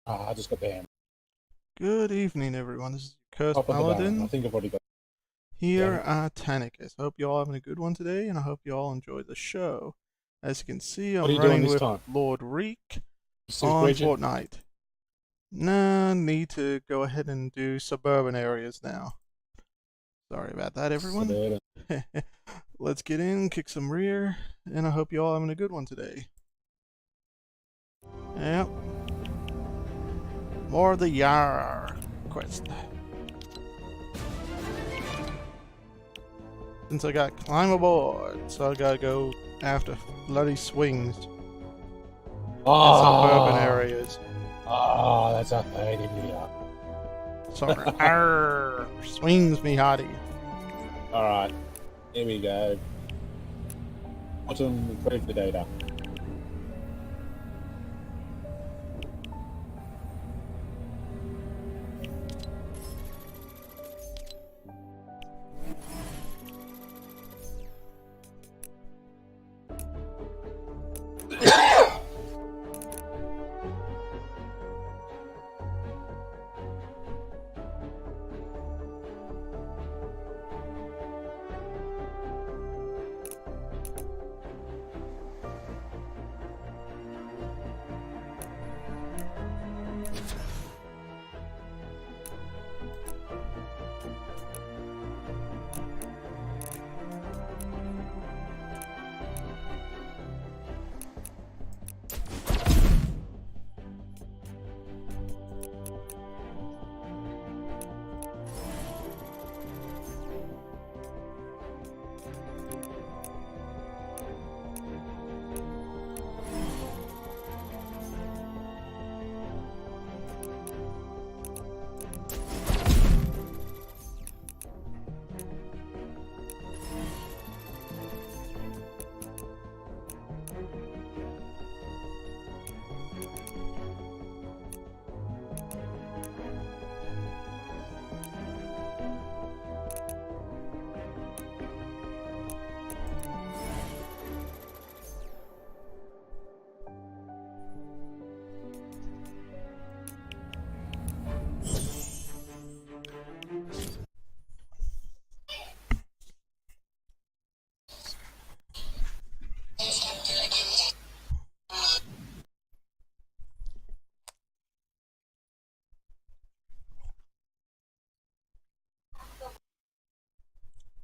I just got banned. Good evening, everyone. This is your Cursed Top of the down. I Paladin think I've already got. here Yeah. at Tanicus. I hope you all having a good one today, and I hope you all enjoy the show. As you can see, What are I'm you doing running this with time? LordReek Pacific on region. Fortnite. Nah, need to go ahead and do suburban areas now. Sorry about that, everyone. Suburban. Let's get in, kick some rear, and I hope you all having a good one today. Yep. More of the YARRR quest. Since I got climb aboard, so I gotta go after bloody swings in suburban areas. Oh, that's a pain in the ass. Sorry. Arr, swings me hottie. Alright, here we go. Bottom, improve the data.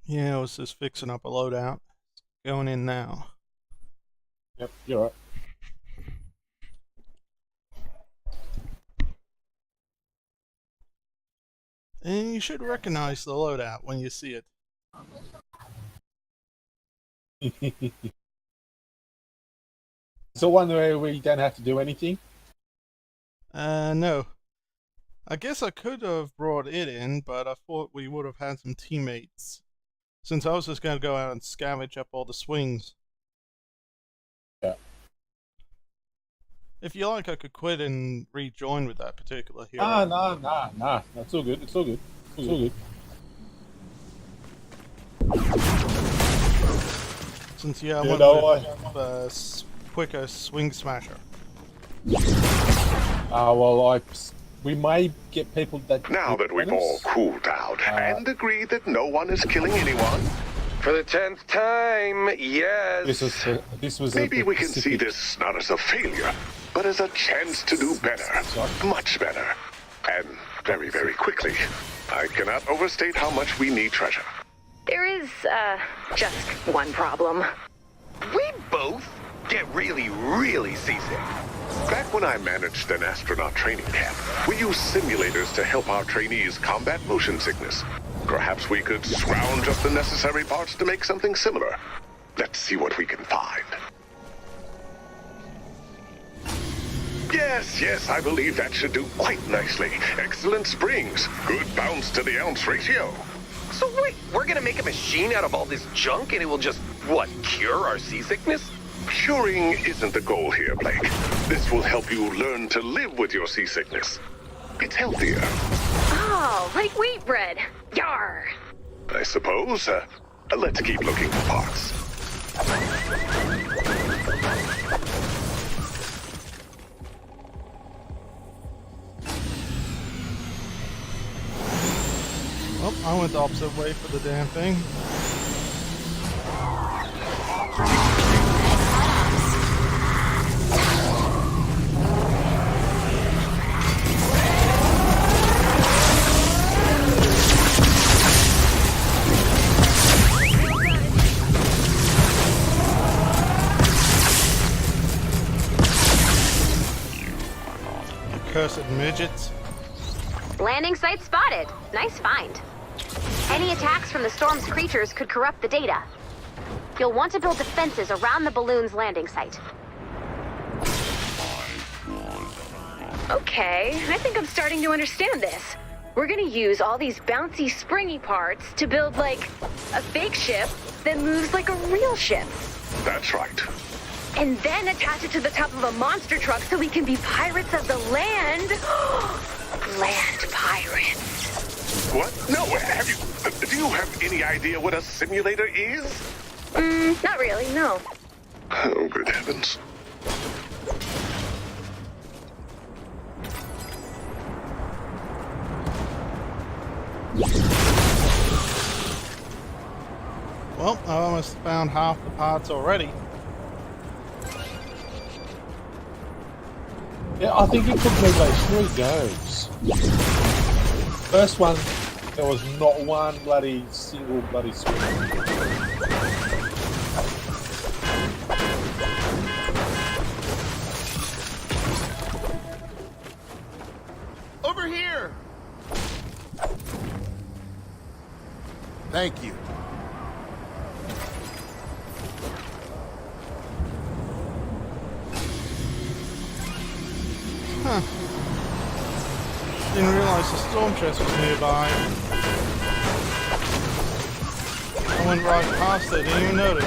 Yeah, I was just fixing up a loadout. Going in now. Yep, you're right. And you should recognize the loadout when you see it. So one where we don't have to do anything? No. I guess I could have brought it in, but I thought we would have had some teammates. Since I was just going to go out and scavenge up all the swings. Yeah. If you like, I could quit and rejoin with that particular hero. Nah. It's all good. It's all good. It's all good. Since I You went know, with a quicker swing smasher. well, we may get people that. Now that we've all cooled out and agreed that no one is killing anyone, For the 10th time, yes. This was. maybe we can see this not as a failure, but as a chance to do better, much better, and very, very quickly. I cannot overstate how much we need treasure. There is, just one problem. We both get really, really seasick. Back when I managed an astronaut training camp, we used simulators to help our trainees combat motion sickness. Perhaps we could scrounge up the necessary parts to make something similar. Let's see what we can find. Yes, I believe that should do quite nicely. Excellent springs, good bounce to the ounce ratio. So wait, we're gonna make a machine out of all this junk and it will just, what, cure our seasickness? Curing isn't the goal here, Blake. This will help you learn to live with your seasickness. It's healthier, Oh, like wheat bread. Yarr! I suppose. Let's keep looking for parts. Oh, I went the opposite way for the damn thing. Cursed midgets. Landing site spotted. Nice find. Any attacks from the storm's creatures could corrupt the data. You'll want to build defenses around the balloon's landing site. Okay, I think I'm starting to understand this. We're gonna use all these bouncy, springy parts to build, like, a fake ship that moves like a real ship. That's right. And then attach it to the top of a monster truck so we can be pirates of the land. Land pirates. What? No, do you have any idea what a simulator is? Not really, no. Oh, good heavens. Well, I almost found half the parts already. Yeah, I think it took me like 3 goes. First one, there was not one single bloody swing. Over here! Thank you. Huh. Didn't realize the storm chest was nearby. I went right past it, didn't even notice.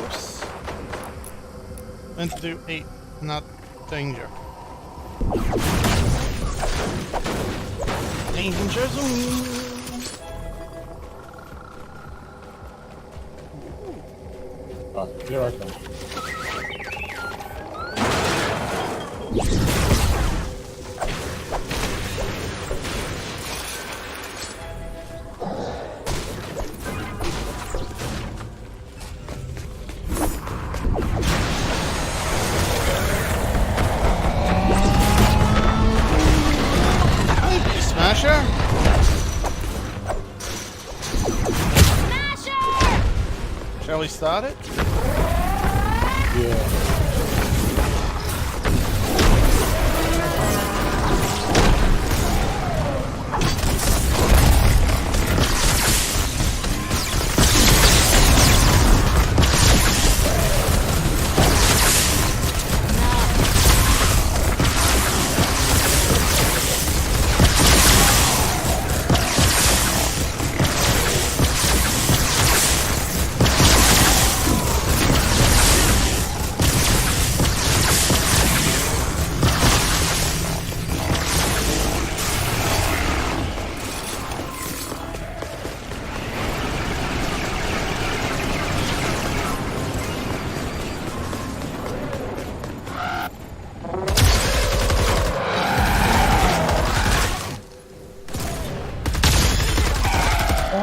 Oops. Meant to do 8, not danger. Danger zone! Oh, here I come. Smasher? Shall we start it? Yeah.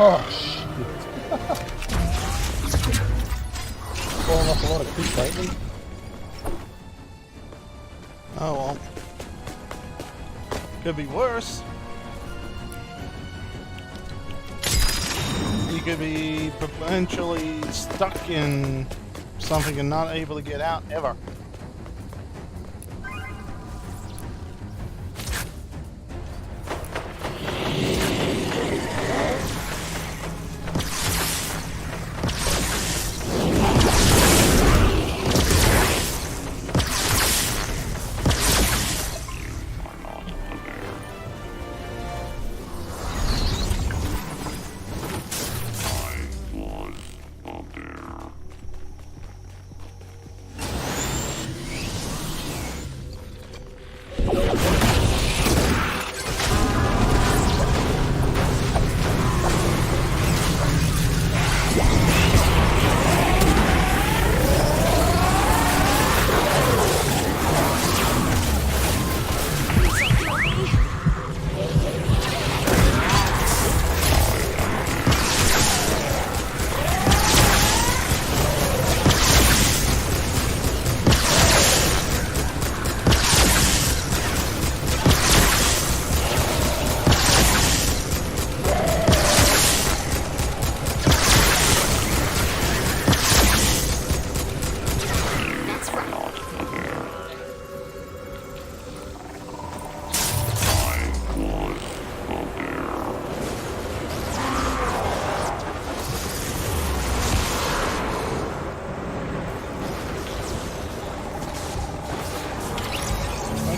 Oh, shit. Falling off a lot of creep lately. Oh well. Could be worse. You could be potentially stuck in something and not able to get out ever.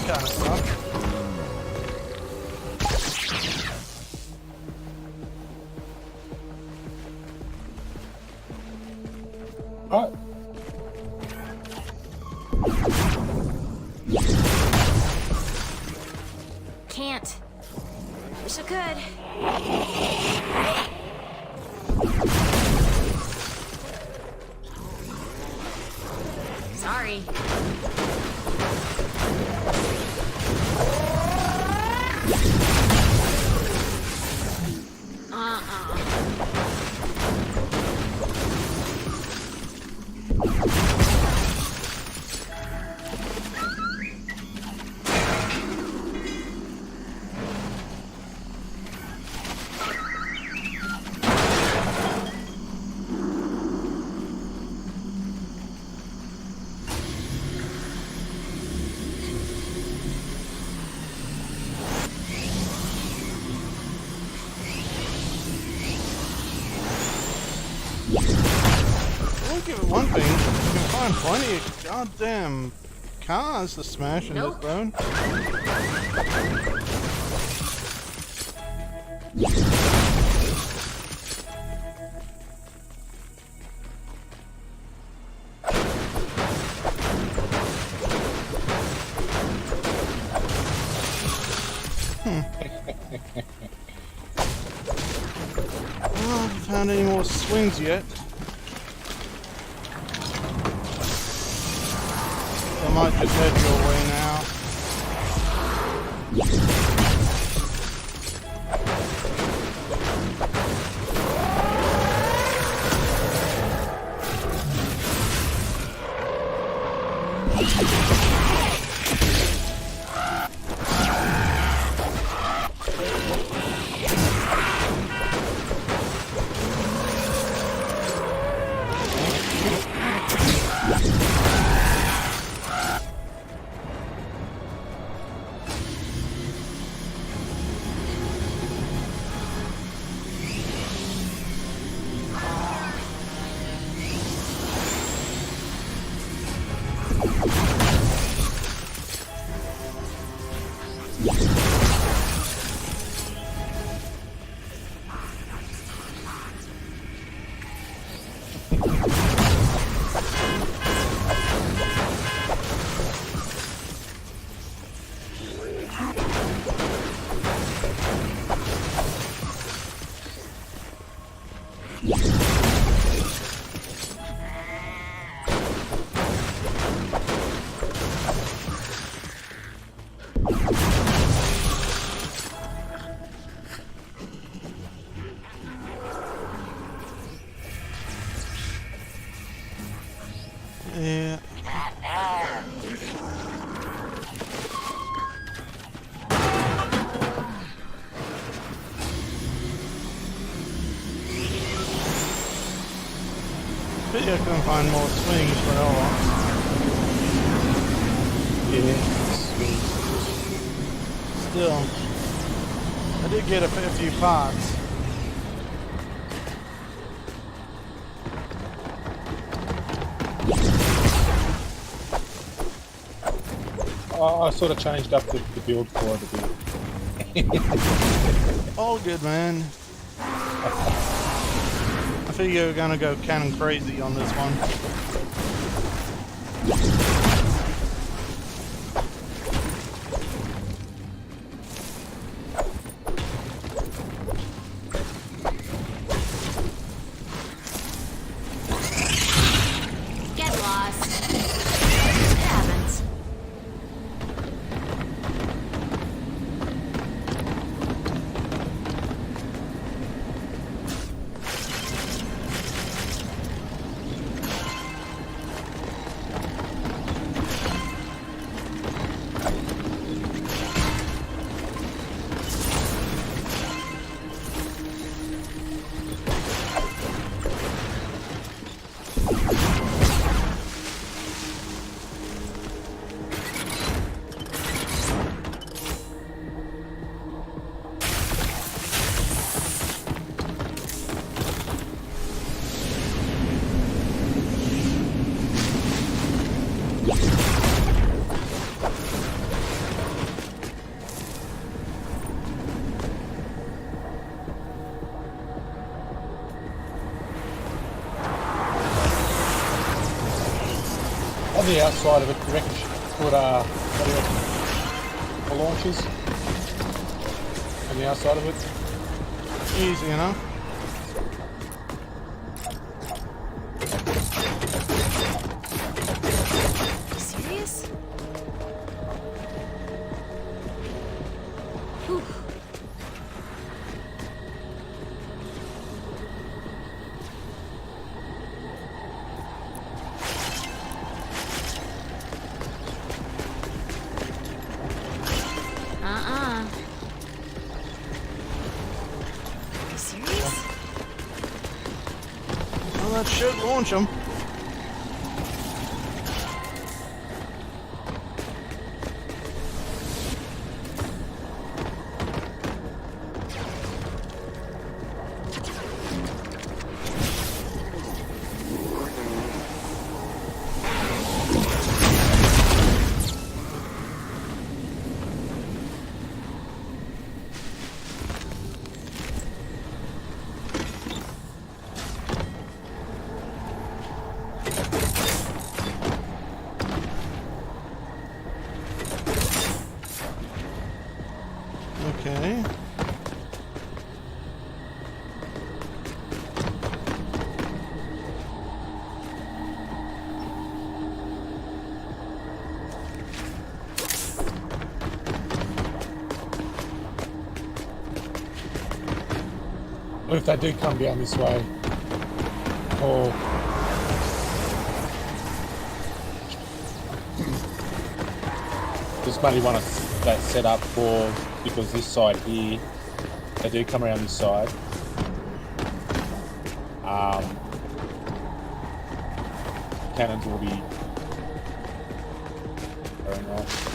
kind of stuff. Right. Can't. Wish I could. Sorry. I'll give it one thing. You can find plenty of goddamn cars to smash in this zone. I haven't found any more swings yet. I might just head your way now. Yeah. Pity I couldn't find more swings, but oh well. Yeah. Still, I did get a few pots. I sort of changed up the build for it a bit. All good, man. I figure you're gonna go cannon crazy on this one. Get lost. It happens. the outside of it, do you reckon she put what do you reckon? The launches on the outside of it? Easy, you know? Serious? Whew. You serious? Well, that should launch them. Okay. What if they do come down this way? Or does Money want that set up for, because this side here, they do come around this side. Cannons will be very nice.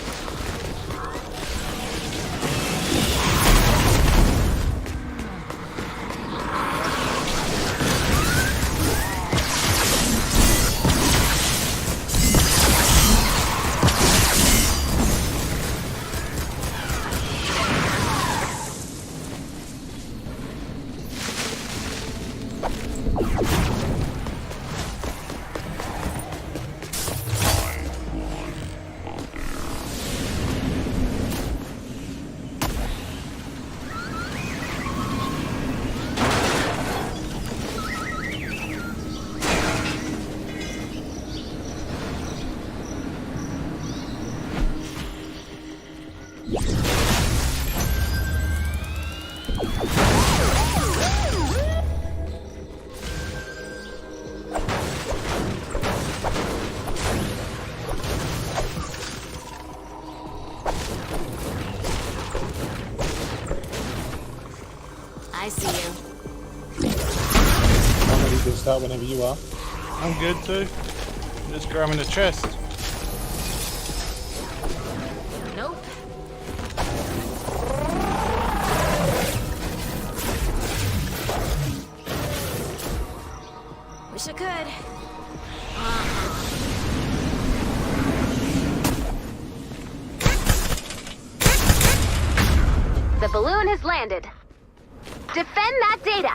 I see you. I'm ready to start whenever you are. I'm good too. I'm just grabbing the chest. Nope. Wish I could. The balloon has landed. Defend that data.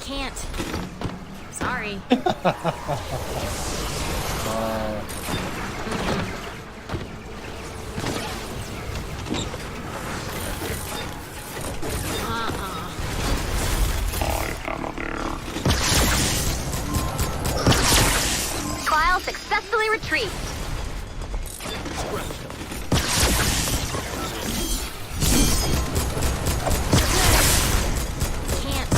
Can't. Sorry. Trial successfully retrieved. Can't.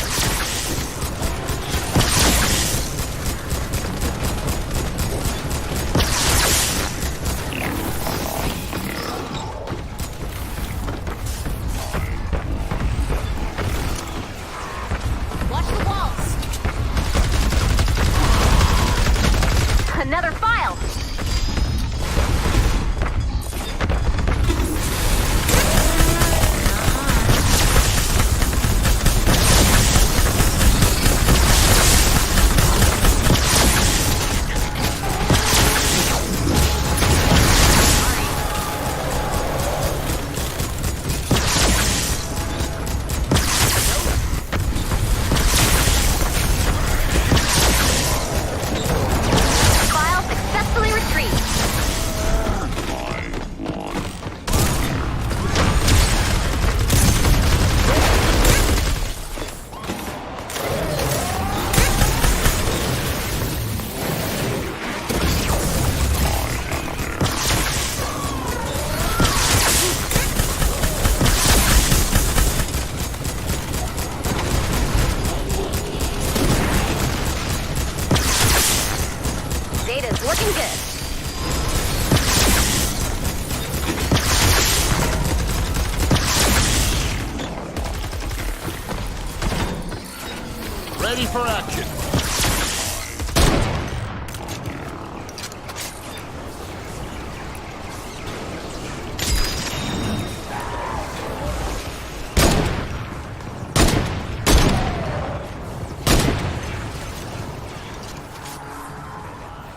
Ready for action.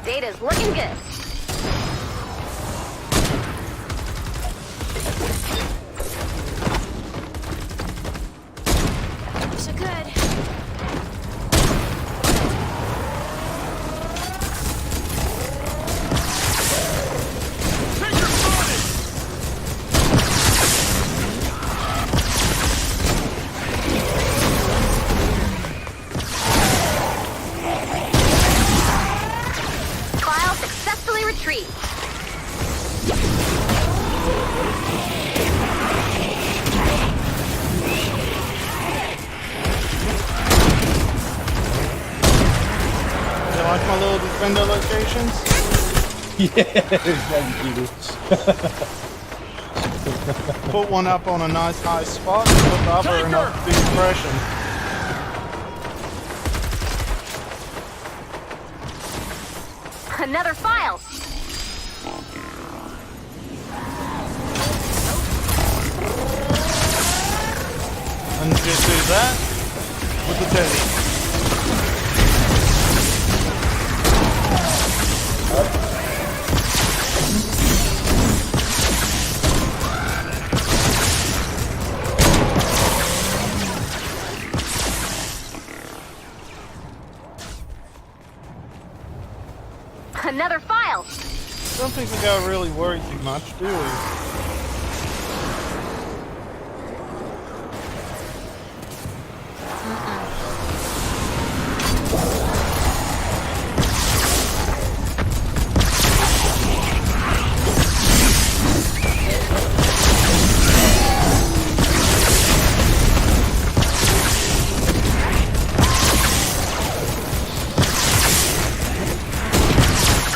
Data's looking good. Wish I could. Take your footage! File successfully retrieved. You like my little defender locations? Yeah, thank you. Put one up on a nice high spot and put the other in a deep depression. Another file. And just do that with the teddy. Another file. Don't think we gotta really worry too much, do we?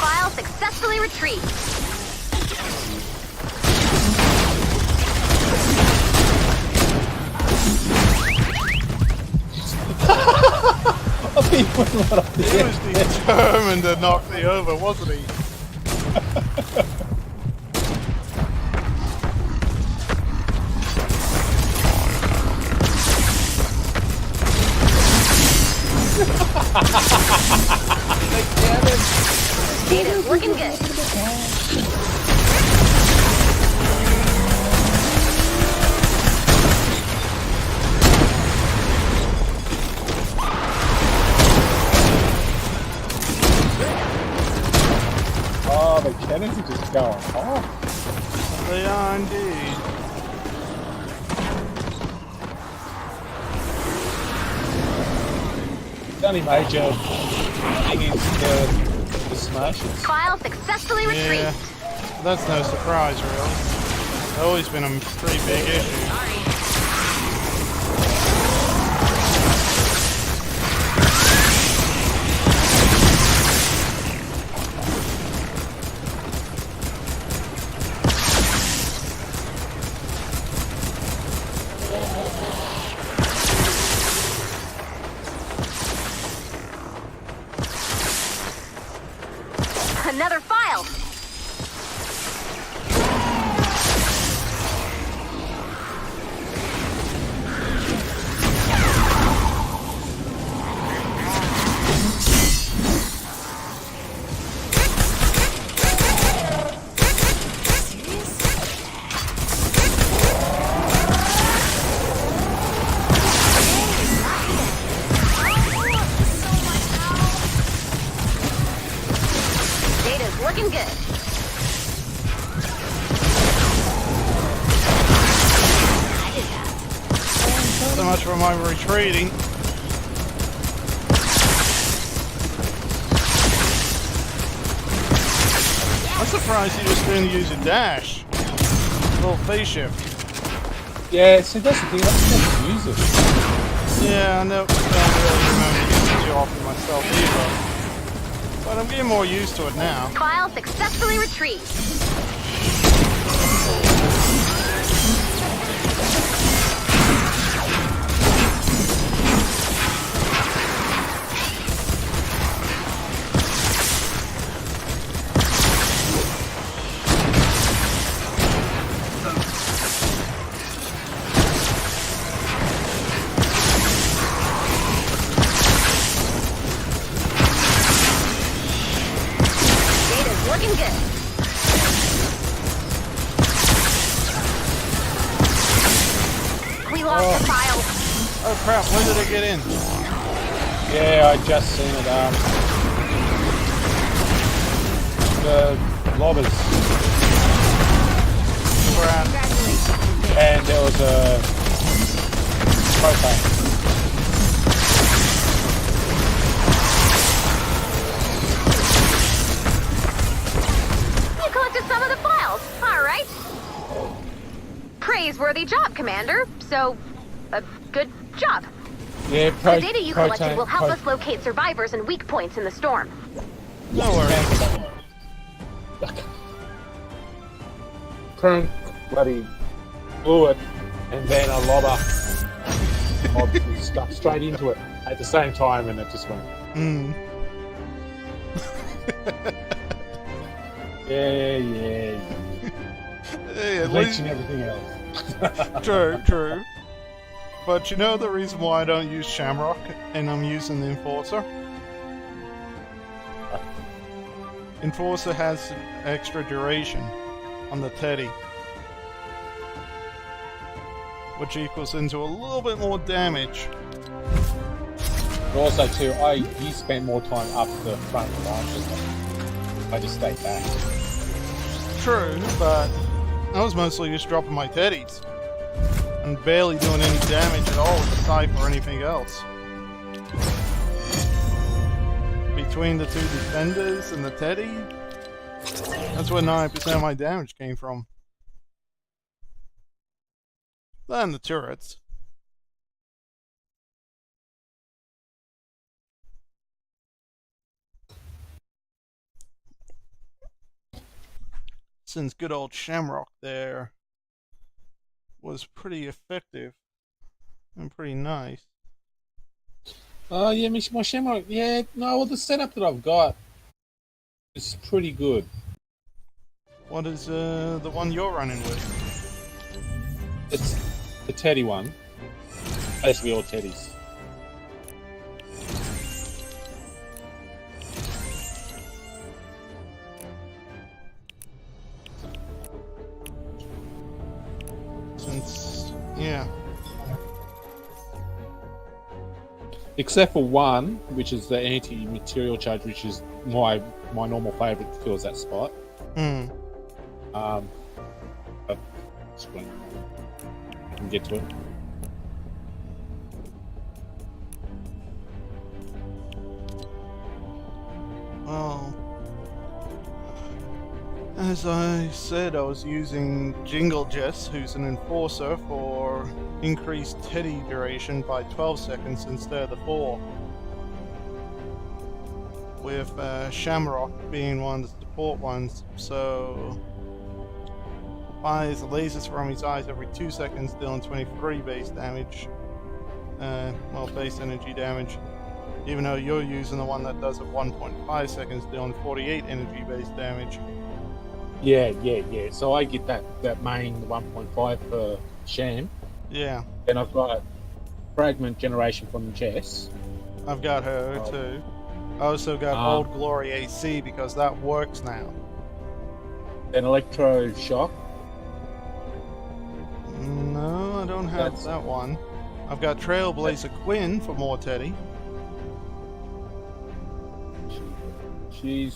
File successfully retrieved. I think he put a lot up He there. was determined to knock me over, wasn't he? Data's looking good. Oh, the cannons are just going off. They are indeed. The only major thing is the smashes. File successfully retrieved. Yeah, that's no surprise, really. It's always been a pretty big issue. Sorry. Another file. Data's looking good. So much for my retreating. I'm surprised he just didn't use a dash. Little phase shift. Yeah, see, that's the thing. I never use it. Yeah, I know. I don't really remember using it too often myself either. But I'm getting more used to it now. File successfully retrieved. off the files. Oh crap, when did it get in? Yeah, I just seen it. The lobbers. Crap. Congratulations. And there was a propane. You collected some of the files. All right. Praiseworthy job, Commander. So, a good job. Yeah, The data you collected will help us locate survivors and weak points in the storm. No worries. Turn bloody blew it, and then a lobber stuck straight into it at the same time, and it just went. Hmm. Yeah. Hey, at least... Bleaching everything else. True. But you know the reason why I don't use Shamrock and I'm using the Enforcer? Enforcer has extra duration on the Teddy, which equals into a little bit more damage. But also too, you spent more time up the front line. I just stayed back. True, but I was mostly just dropping my Teddies and barely doing any damage at all with the Scythe or anything else. Between the two defenders and the Teddy, that's where 90% of my damage came from. Then the turrets. Since good old Shamrock there was pretty effective and pretty nice. Oh yeah, my Shamrock. Yeah, no, well the setup that I've got is pretty good. What is the one you're running with? It's the Teddy one. Basically all Teddies. Since, yeah. Except for one, which is the anti-material charge, which is my normal favourite, fills that spot. Hmm. I can get to it. Well, as I said, I was using Jingle Jess, who's an enforcer, for increased Teddy duration by 12 seconds instead of the 4. With Shamrock being one of the support ones, so fires lasers from his eyes every 2 seconds, dealing 23 base damage. Well, base energy damage. Even though you're using the one that does it 1.5 seconds, dealing 48 energy base damage. Yeah. So I get that main 1.5 per Sham. Yeah. Then I've got fragment generation from Jess. I've got her too. I also got Old Glory AC because that works now. Then Electro Shock. No, I don't have that one. I've got Trailblazer Quinn for more Teddy. She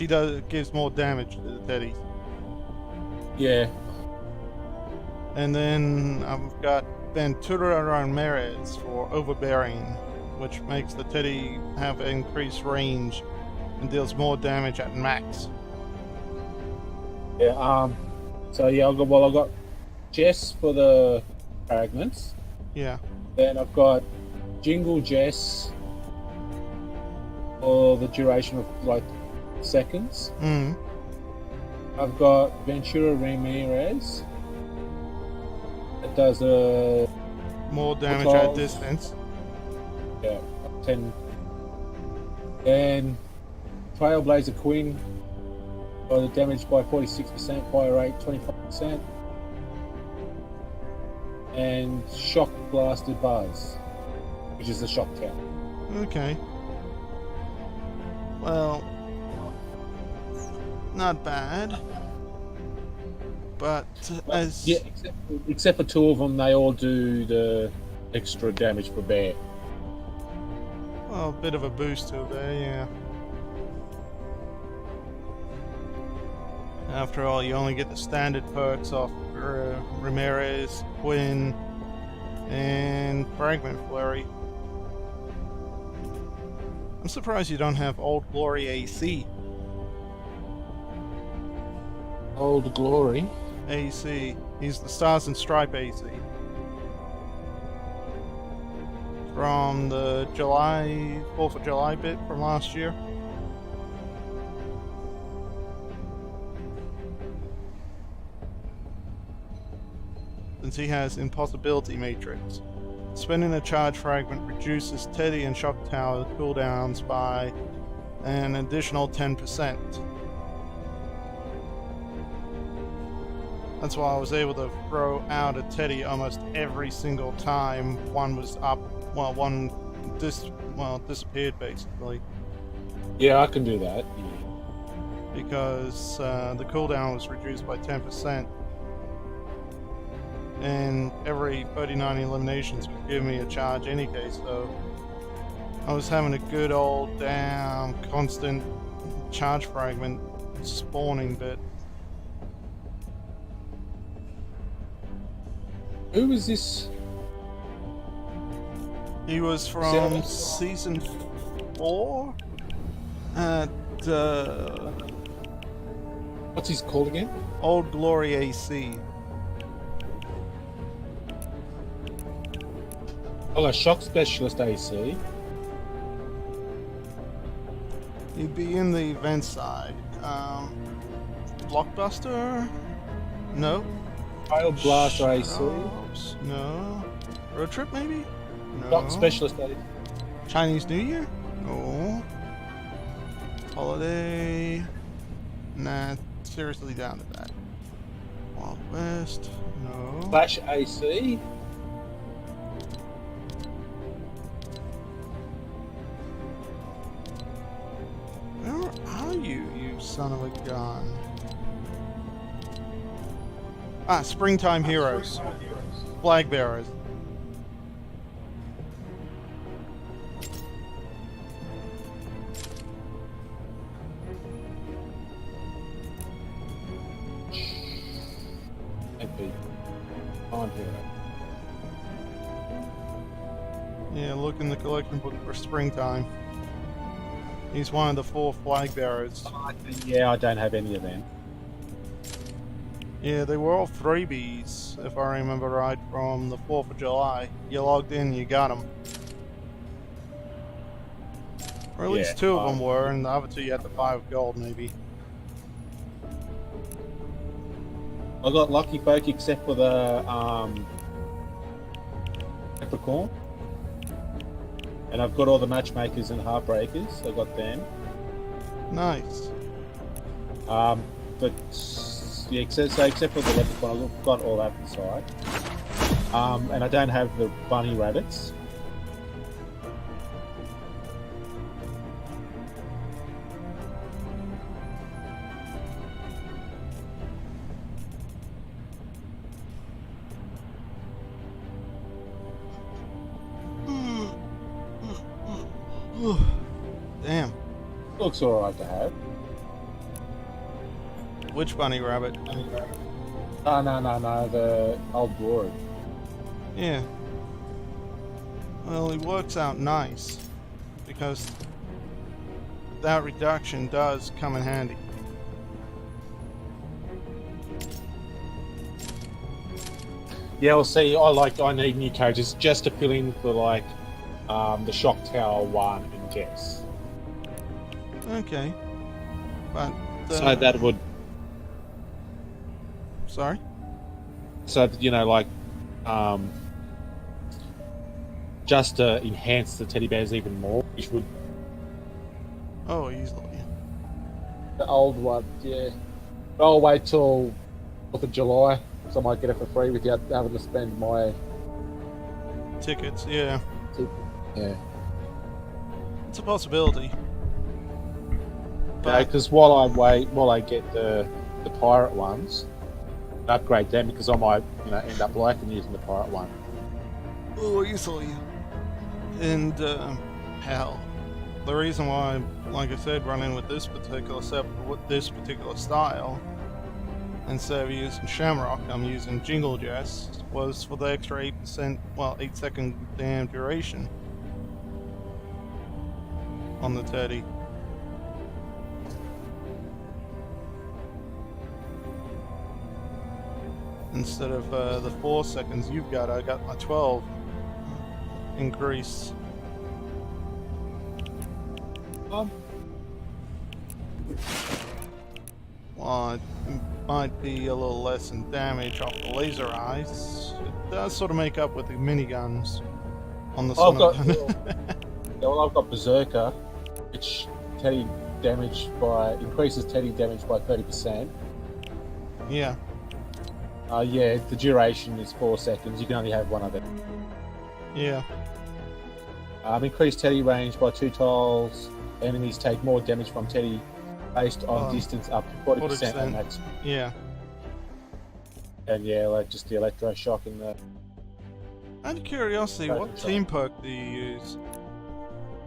gives more damage to the Teddies. Yeah. And then I've got Ventura Ramirez for overbearing, which makes the Teddy have increased range and deals more damage at max. Yeah. So yeah, I've got Jess for the fragments. Yeah. Then I've got Jingle Jess for the duration of like seconds. Mm. I've got Ventura Ramirez. It does more damage at distance. Yeah, 10. Then Trailblazer Queen for the damage by 46%, fire rate 25%. And Shock Blasted Buzz, which is the shock count. Okay. Well, not bad. But as Yeah, except for two of them, they all do the extra damage per bear. well, a bit of a boost to there, yeah. After all, you only get the standard perks off Ramirez, Quinn, and Fragment Flurry. I'm surprised you don't have Old Glory AC. Old Glory. AC. He's the Stars and Stripe AC. From the 4th of July bit from last year. Since he has Impossibility Matrix. Spending a charge fragment reduces Teddy and Shock Tower cooldowns by an additional 10%. That's why I was able to throw out a Teddy almost every single time one was up. Well, one disappeared basically. Yeah, I can do that. Because the cooldown was reduced by 10%. And every 39 eliminations would give me a charge any case, so I was having a good old damn constant charge fragment spawning bit. Who was this? He was from season 4 at What's his called again? Old Glory AC. Oh, a Shock Specialist AC. He'd be in the event side. Blockbuster? No. Rail Blaster AC. Shops? No. Road Trip maybe? No. Shock Specialist AC. Chinese New Year? No. Holiday? Nah, seriously down to that. Wild West? No. Flash AC. Where are you, you son of a gun? Ah, Springtime Heroes. Flag Bearers. MP. On here. Yeah, look in the collection book for Springtime. He's one of the 4 flag bearers. Yeah, I don't have any of them. Yeah, they were all freebies, if I remember right, from the 4th of July. You logged in, you got them. Or at least 2 of them were, and the other 2 you had to buy with gold, maybe. I got lucky folk except for the Leprechaun. And I've got all the matchmakers and heartbreakers. I got them. Nice. But yeah, except for the leprechaun, I've got all that inside. And I don't have the bunny rabbits. Damn. Looks alright to have. Which bunny rabbit? No, the Old Glory. Yeah. Well, it works out nice. Because that reduction does come in handy. Yeah, well, see, I need new characters just to fill in for like the Shock Tower 1 and Guess. Okay. But So that would, sorry? so you know, like just to enhance the teddy bears even more, which would Oh, easily. the old one, yeah. I'll wait till 4th of July, so I might get it for free without having to spend my Tickets, yeah. yeah. It's a possibility. Because while I get the pirate ones, upgrade them because I might, end up liking using the pirate one. Oh, easily. And, hell, the reason why, like I said, running with this particular set, with this particular style, instead of using Shamrock, I'm using Jingle Jess, was for the extra 8%, well, 8-second damn duration on the Teddy. Instead of the 4 seconds you've got, I got my 12 increase. Well, it might be a little less in damage off the laser eyes. It does sort of make up with the miniguns on the I've got Berserker, which increases Teddy damage by 30%. Yeah. Yeah, the duration is 4 seconds. You can only have one of them. Yeah. Increased Teddy range by 2 tiles. Enemies take more damage from Teddy based on distance up to 40% at max. Yeah. And yeah, like just the electroshock and the... Out of curiosity, what team perk do you use?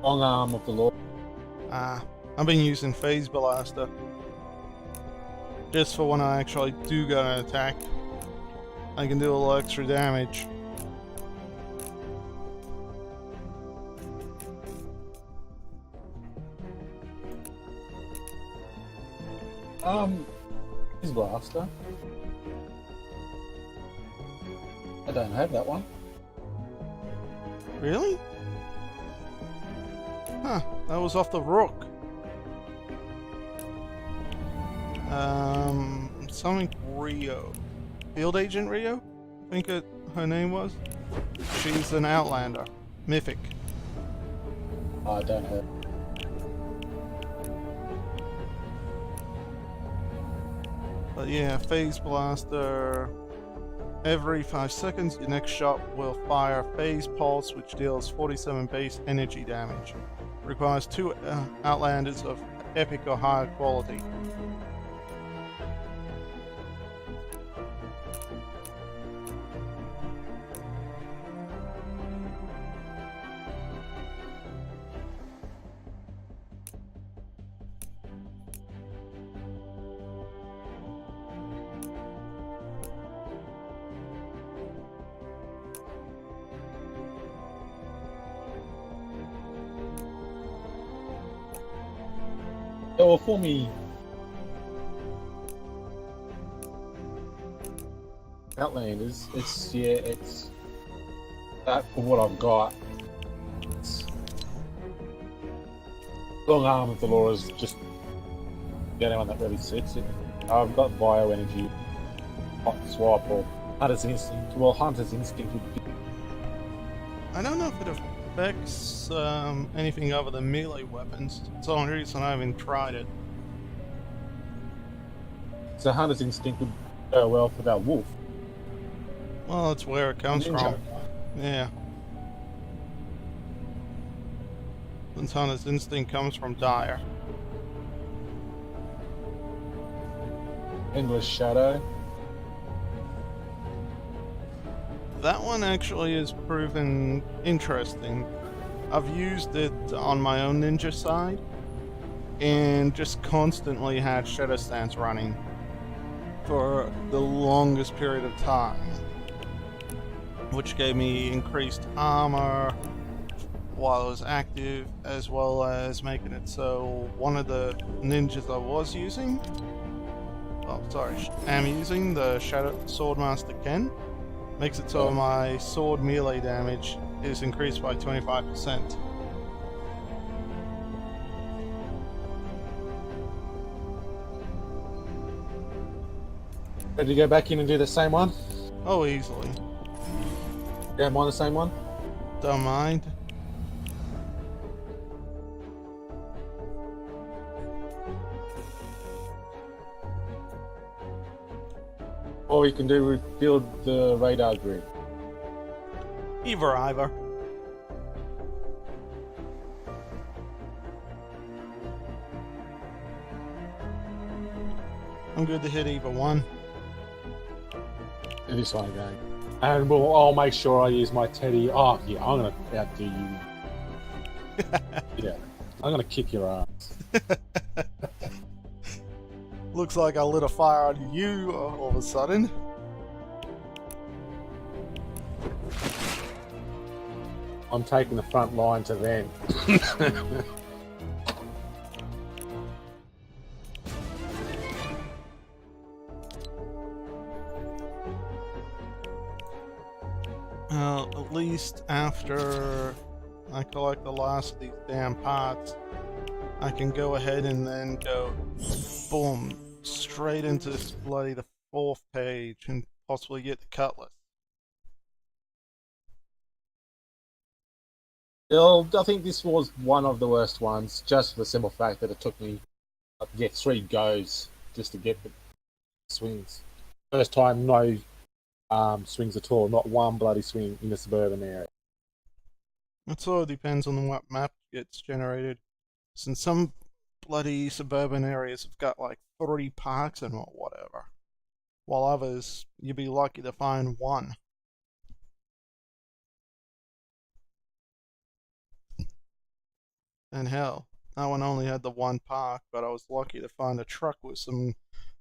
Long Arm of the Lord. I've been using Phase Blaster. Just for when I actually do get an attack, I can do a little extra damage. His blaster. I don't have that one. Really? Huh, that was off the Rook. Something Rio. Field Agent Rio? I think her name was. She's an Outlander. Mythic. I don't have. But yeah, Phase Blaster. Every 5 seconds, your next shot will fire a Phase Pulse, which deals 47 base energy damage. Requires 2 Outlanders of epic or higher quality. Well, for me, Outlanders, it's that for what I've got. Long Arm of the Law is just the only one that really suits it. I've got Bioenergy, Hot Swap, or Hunter's Instinct. Well, Hunter's Instinct would be... I don't know if it affects anything other than melee weapons. It's the only reason I haven't tried it. So Hunter's Instinct would go well for that wolf. Well, that's where it comes from. Yeah. Since Hunter's Instinct comes from Dire. Endless Shadow. That one actually is proven interesting. I've used it on my own ninja side and just constantly had Shadow Stance running for the longest period of time, which gave me increased armor while I was active, as well as making it so one of the ninjas I was using, am using, the Shadow Swordmaster Ken, makes it so my sword melee damage is increased by 25%. Ready to go back in and do the same one? Oh, easily. Don't mind the same one? Don't mind. Or we can do build the radar grid. Either. I'm good to hit either one. this one again. And I'll make sure I use my teddy. Oh, yeah, I'm going to outdo you. Yeah, I'm going to kick your ass. Looks like I lit a fire on you all of a sudden. I'm taking the front line to them. Well, at least after I collect the last of these damn parts, I can go ahead and then go, boom, straight into this bloody the 4th page and possibly get the cutlass. Well, I think this was one of the worst ones, just for the simple fact that it took me 3 goes just to get the swings. First time, no swings at all, not one bloody swing in the suburban area. It sort of depends on what map gets generated. Since some bloody suburban areas have got like 3 parks and whatever, while others, you'd be lucky to find 1. And hell, that one only had the 1 park, but I was lucky to find a truck with some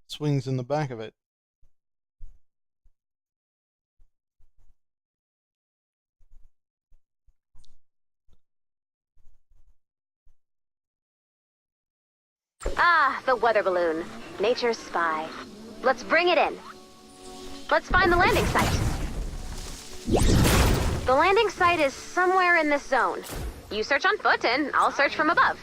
swings in the back of it. Ah, the weather balloon. Nature's spy. Let's bring it in. Let's find the landing site. The landing site is somewhere in this zone. You search on foot and I'll search from above.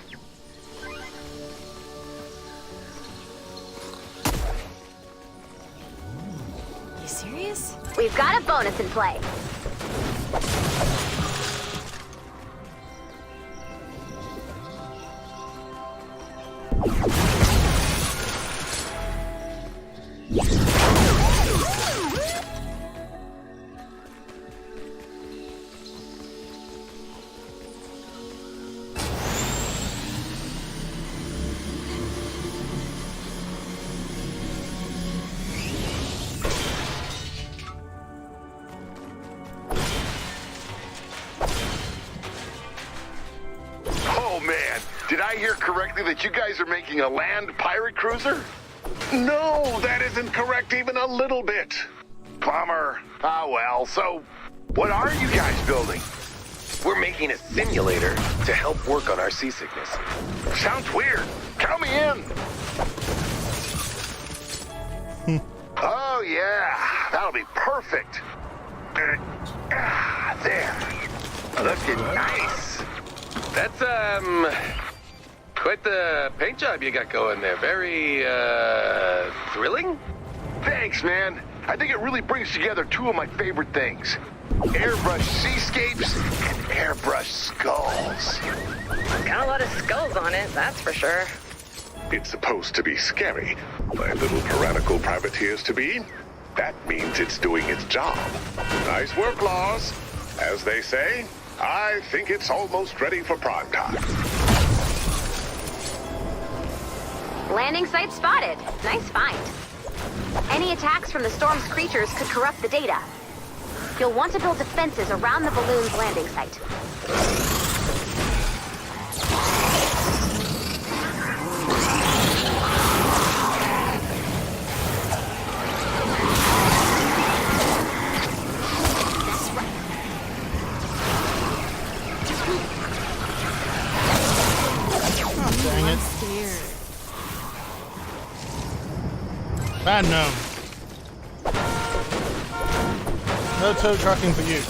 You serious? We've got a bonus in play. Oh man, did I hear correctly that you guys are making a land pirate cruiser? No, that isn't correct even a little bit. Bummer. Ah well, so what are you guys building? We're making a simulator to help work on our seasickness. Sounds weird. Count me in. Oh yeah, that'll be perfect. There. Looking nice. That's, quite the paint job you got going there. Very, thrilling? Thanks, man. I think it really brings together 2 of my favorite things. Airbrush seascapes and airbrush skulls. Got a lot of skulls on it, that's for sure. It's supposed to be scary. My little tyrannical privateers to be. That means it's doing its job. Nice work, Laws. As they say, I think it's almost ready for prime time. Landing site spotted. Nice find. Any attacks from the storm's creatures could corrupt the data. You'll want to build defenses around the balloon's landing site. Oh, dang it. Scared. Bad gnome. No tow trucking for you.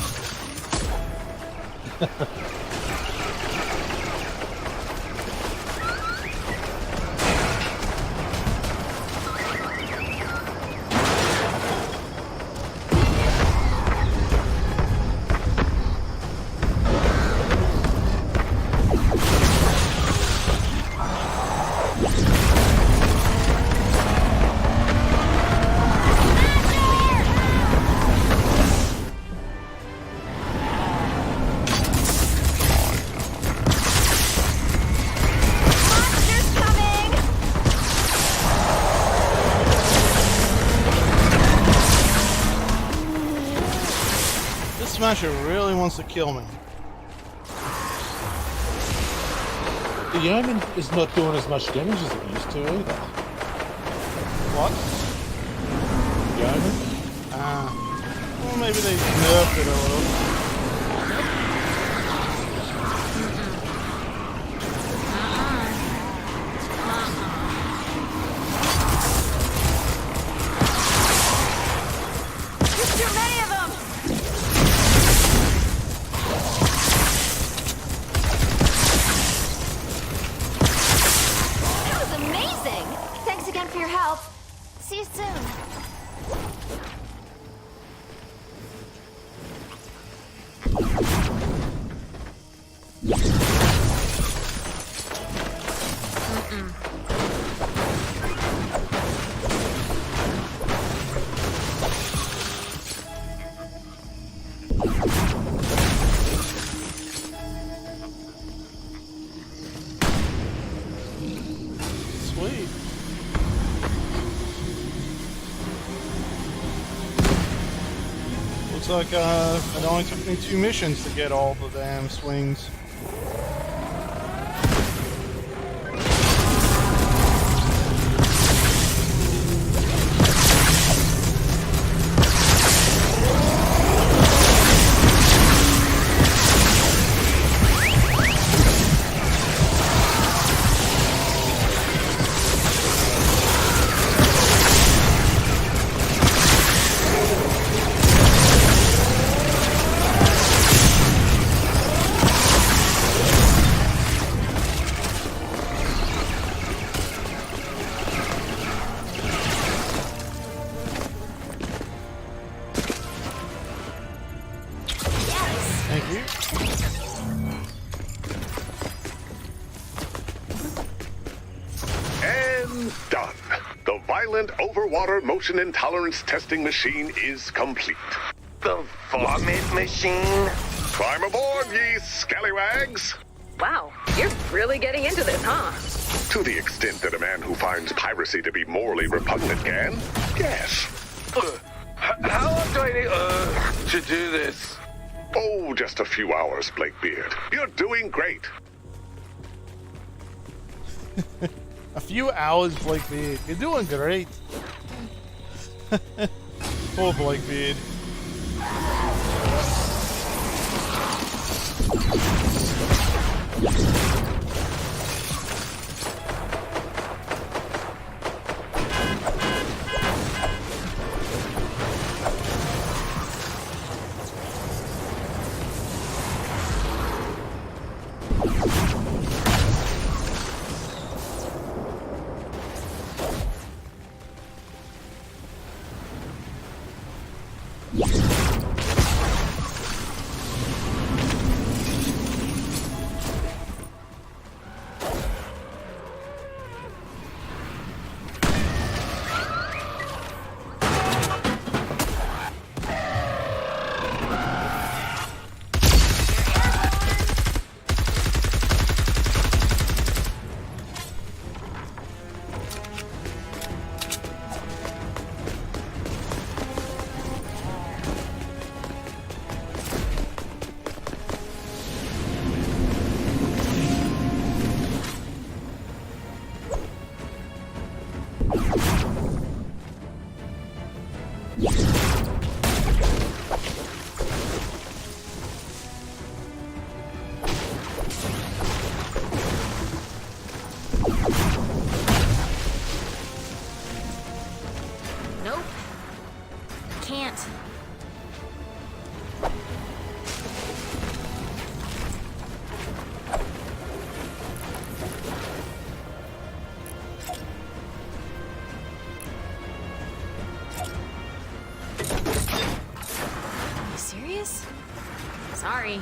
Smasher really wants to kill me. The Yeoman is not doing as much damage as it used to either. What? Yeoman? Well, maybe they nerfed it a little. There's too many of them! That was amazing! Thanks again for your help. See you soon. Sweet. Looks like it only took me 2 missions to get all the damn swings. Thank you. And done. The violent overwater motion intolerance testing machine is complete. The vomit machine? Climb aboard, ye scallywags! Wow, you're really getting into this, huh? To the extent that a man who finds piracy to be morally repugnant can. Yes. How long do I need to do this? Oh, just a few hours, Blakebeard. You're doing great. A few hours, Blakebeard. You're doing great. Poor Blakebeard. Nope. Can't. Are you serious? Sorry.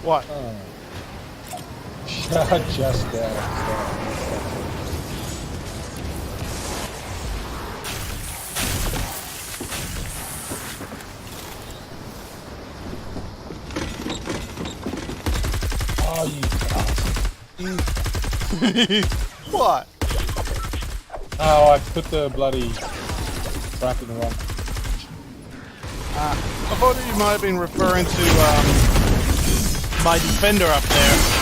What? Just there. Oh, you bastard. What? Oh, I put the bloody crap in the wrong. I thought you might have been referring to my defender up there.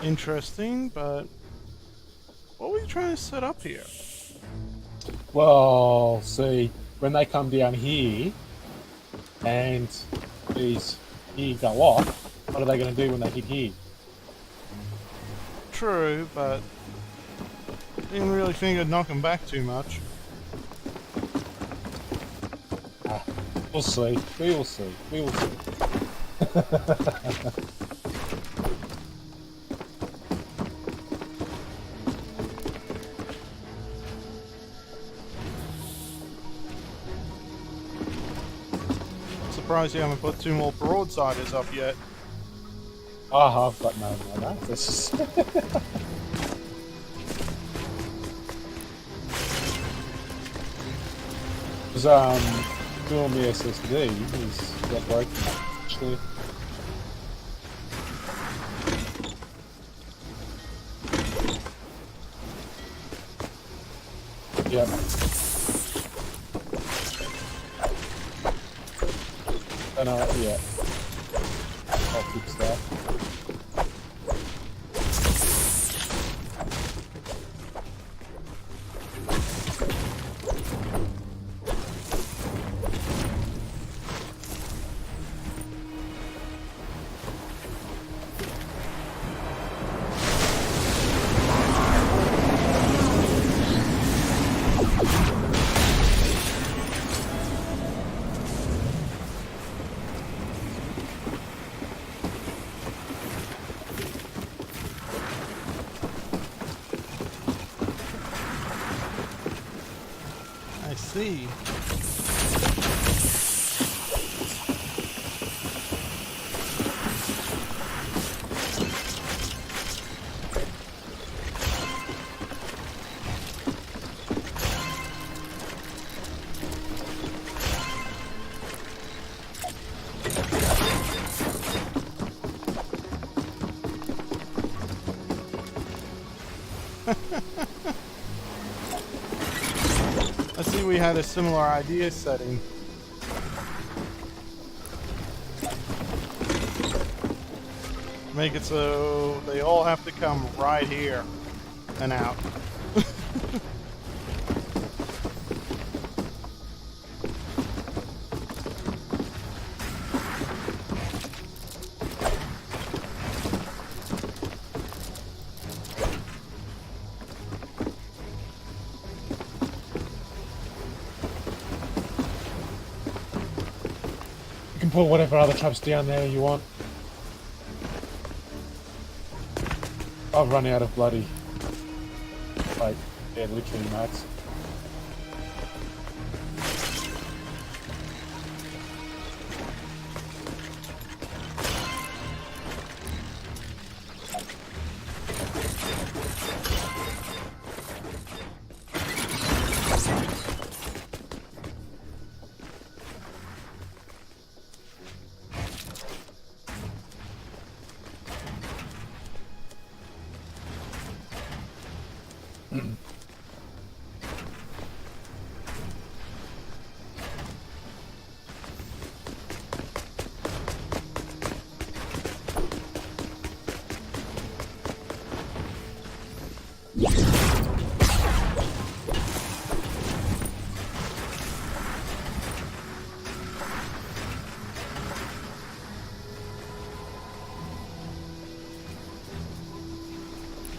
Interesting, but what were you trying to set up here? Well, see, when they come down here and these here go off, what are they going to do when they hit here? True, but didn't really think it'd knock him back too much. We'll see. We will see. We will see. Surprised you haven't put 2 more broadsiders up yet. Oh, I've got no more. This is doing the SSD. He's got broken actually. Yep. I know, yeah. I'll fix that. I see. I see we had a similar idea setting. Make it so they all have to come right here and out. put whatever other traps down there you want. I've run out of bloody, like, yeah, literally mats.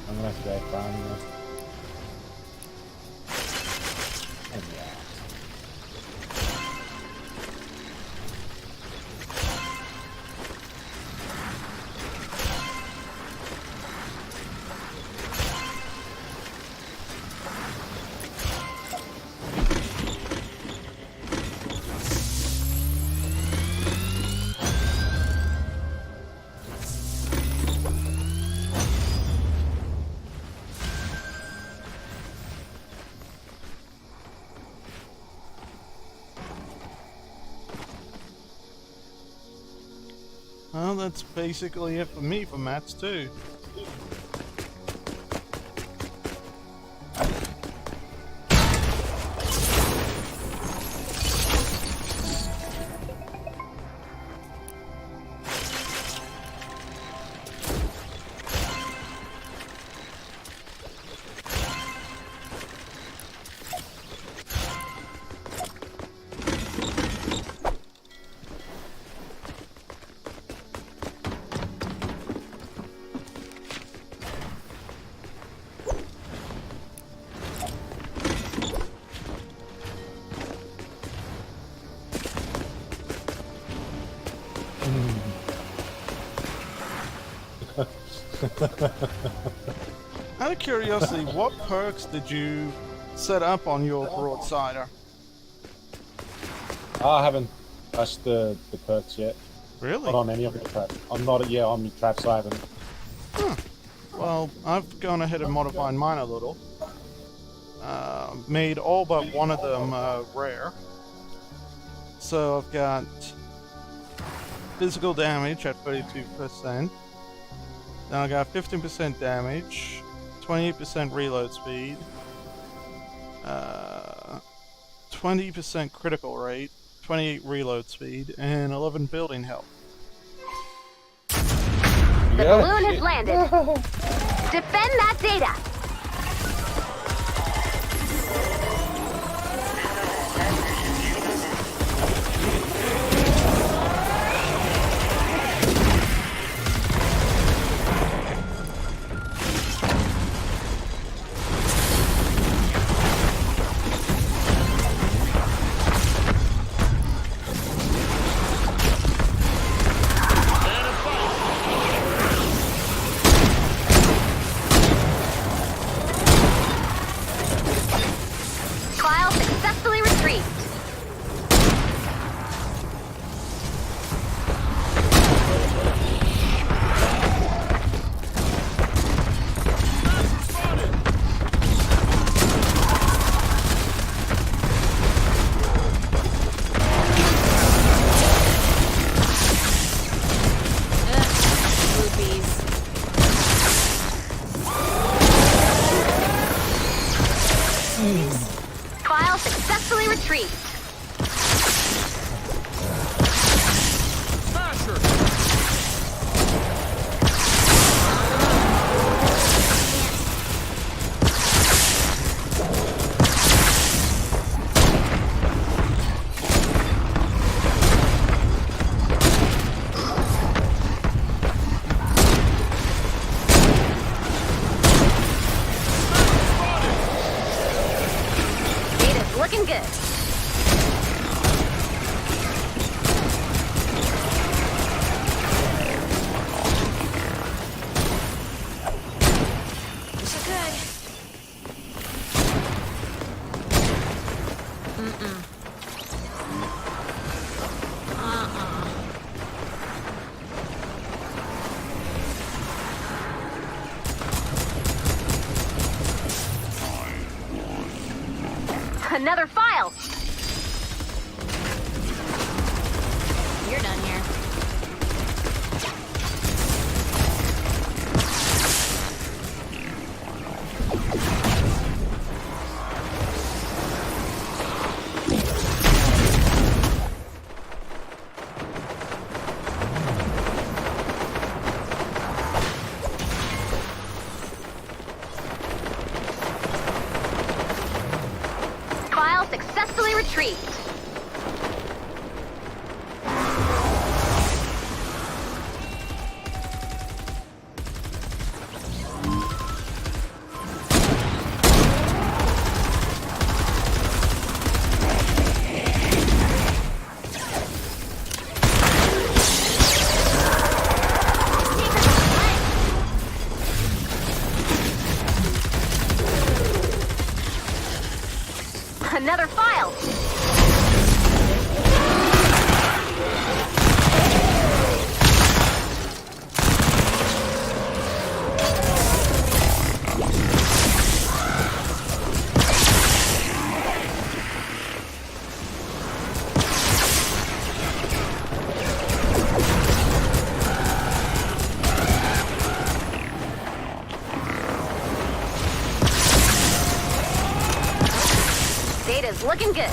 I'm gonna have to go farming this. And yeah. Well, that's basically it for me for mats too. Out of curiosity, what perks did you set up on your broadsider? I haven't touched the perks yet. Really? Not on any of the traps. I'm not, yeah, on the traps I haven't. Huh. Well, I've gone ahead and modified mine a little. Made all but one of them rare. So I've got physical damage at 32%. Then I got 15% damage, 28% reload speed, 20% critical rate, 28 reload speed, and 11 building health. The balloon has landed. Defend that data. File successfully retrieved. Looking good. good. Another file! You're done here. File successfully retrieved. Another file! Data's looking good.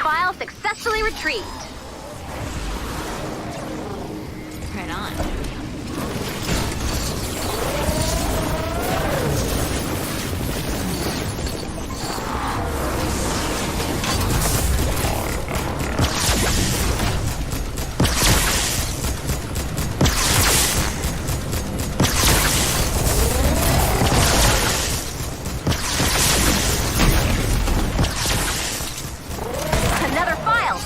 File successfully retrieved. Right on. Another file!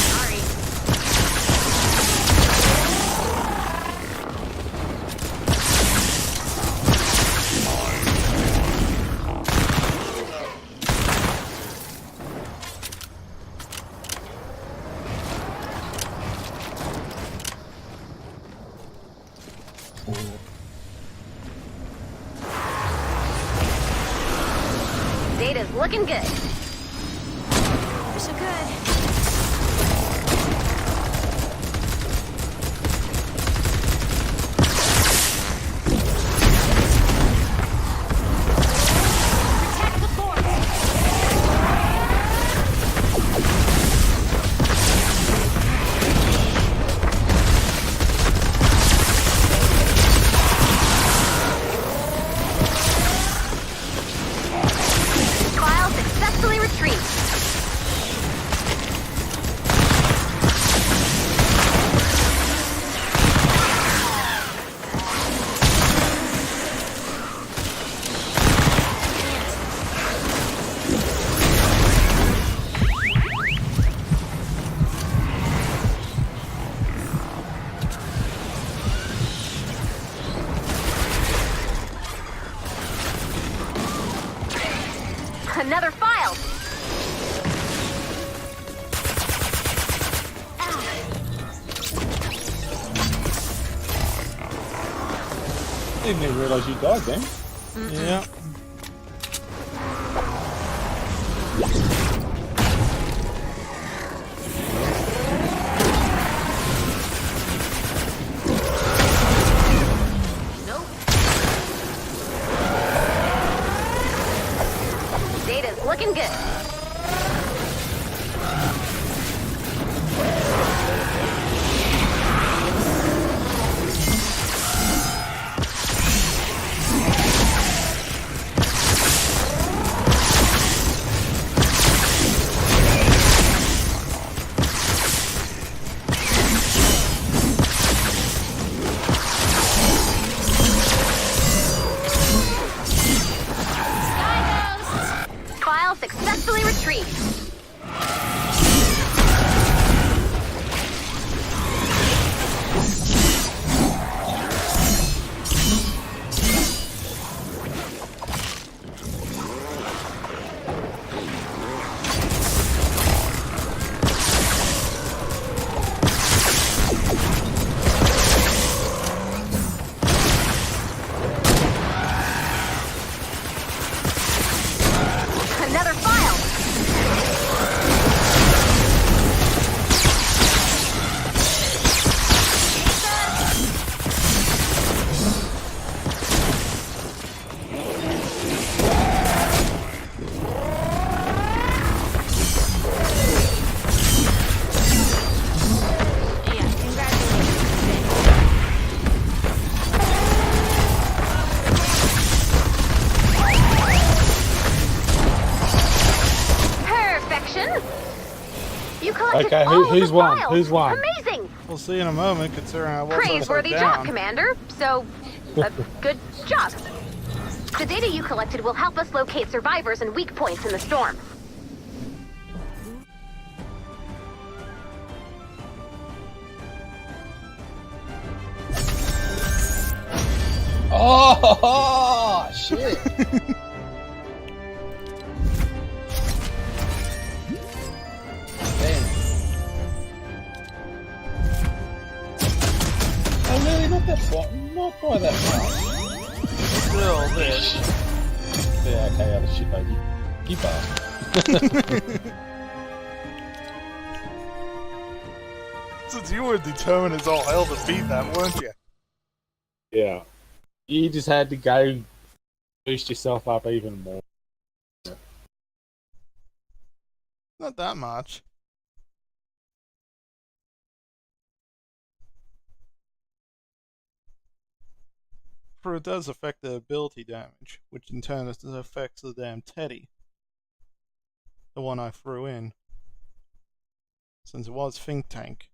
Sorry. Data's looking good. So good. Protect the fort. File successfully retrieved. Another file! Didn't even realise you died then. Yeah. Nope. Data's looking good. Okay, all of who's the won? files. Who's won? Amazing! We'll see in a moment, considering I was Praiseworthy upside job, down. Commander. So, good job. The data you collected will help us locate survivors and weak points in the storm. Oh, shit. Oh, really? Not that far. Not by that far. Still this. Yeah, okay, other shit, baby. Keep up. Since you were determined as all hell to beat that, weren't you? Yeah. You just had to go boost yourself up even more. Not that much. For it does affect the ability damage, which in turn affects the damn Teddy. The one I threw in. Since it was Think Tank.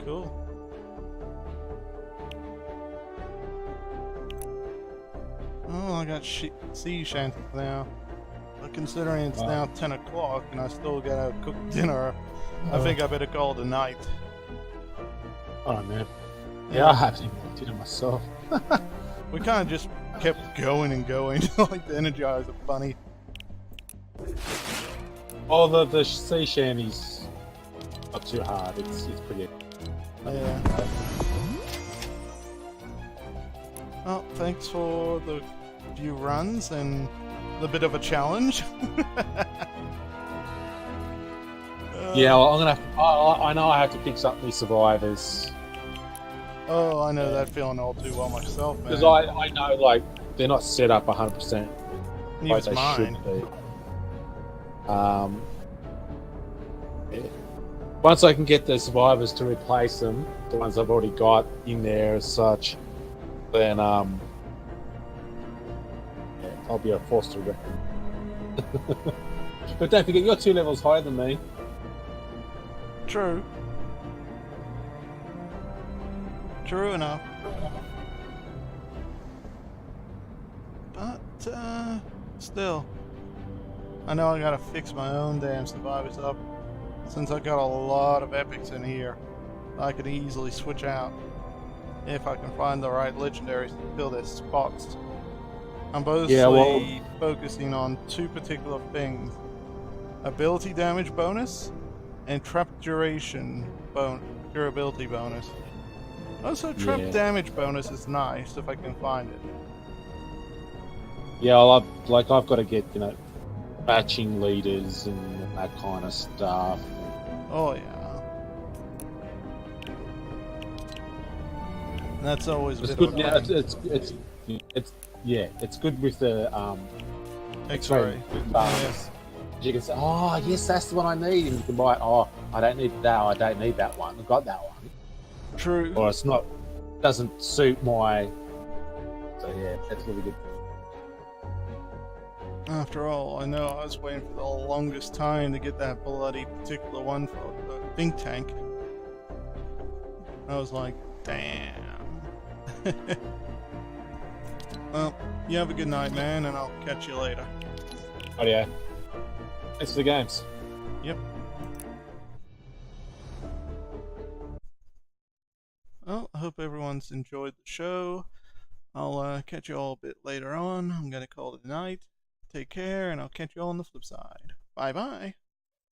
Cool. Oh, I got sea shanties now. But considering it's now 10 o'clock and I still gotta cook dinner, I think I better call it a night. Oh, man. Yeah, I haven't even looked at it myself. We kind of just kept going and going, like the Energizer Bunny. Oh, the sea shanties not too hard. It's pretty. Yeah. Well, thanks for the few runs and the bit of a challenge. Yeah, well, I'm gonna. I know I have to fix up these survivors Oh, I know that feeling all too well myself, man. because I know like they're not set up 100% like Neither's they mine. should be. Yeah. Once I can get the survivors to replace them, the ones I've already got in there as such, then yeah, I'll be a force to reckon. But don't forget, you're 2 levels higher than me. True. True enough. But, still. I know I gotta fix my own damn survivors up. Since I got a lot of epics in here, I could easily switch out. If I can find the right legendaries to fill their spots. I'm mostly focusing on 2 particular things. Ability damage bonus and trap duration durability bonus. Also, trap damage bonus is nice if I can find it. Yeah, well, I've got to get, you know, matching leaders and that kind of stuff. Oh yeah. That's always a It's bit good. of a Yeah, it's good with the X-ray. bonus. You can say, oh yes, that's the one I need, and you can buy it. Oh, I don't need that. I don't need that one. I've got that one. True. Or it's not, doesn't suit my. So yeah, that's really good. After all, I know I was waiting for the longest time to get that bloody particular one for the think tank. I was like, damn. Well, you have a good night, man, and I'll catch you later. Oh yeah. Thanks for the games. Yep. Well, I hope everyone's enjoyed the show. I'll catch you all a bit later on. I'm gonna call it a night. Take care, and I'll catch you all on the flip side. Bye-bye.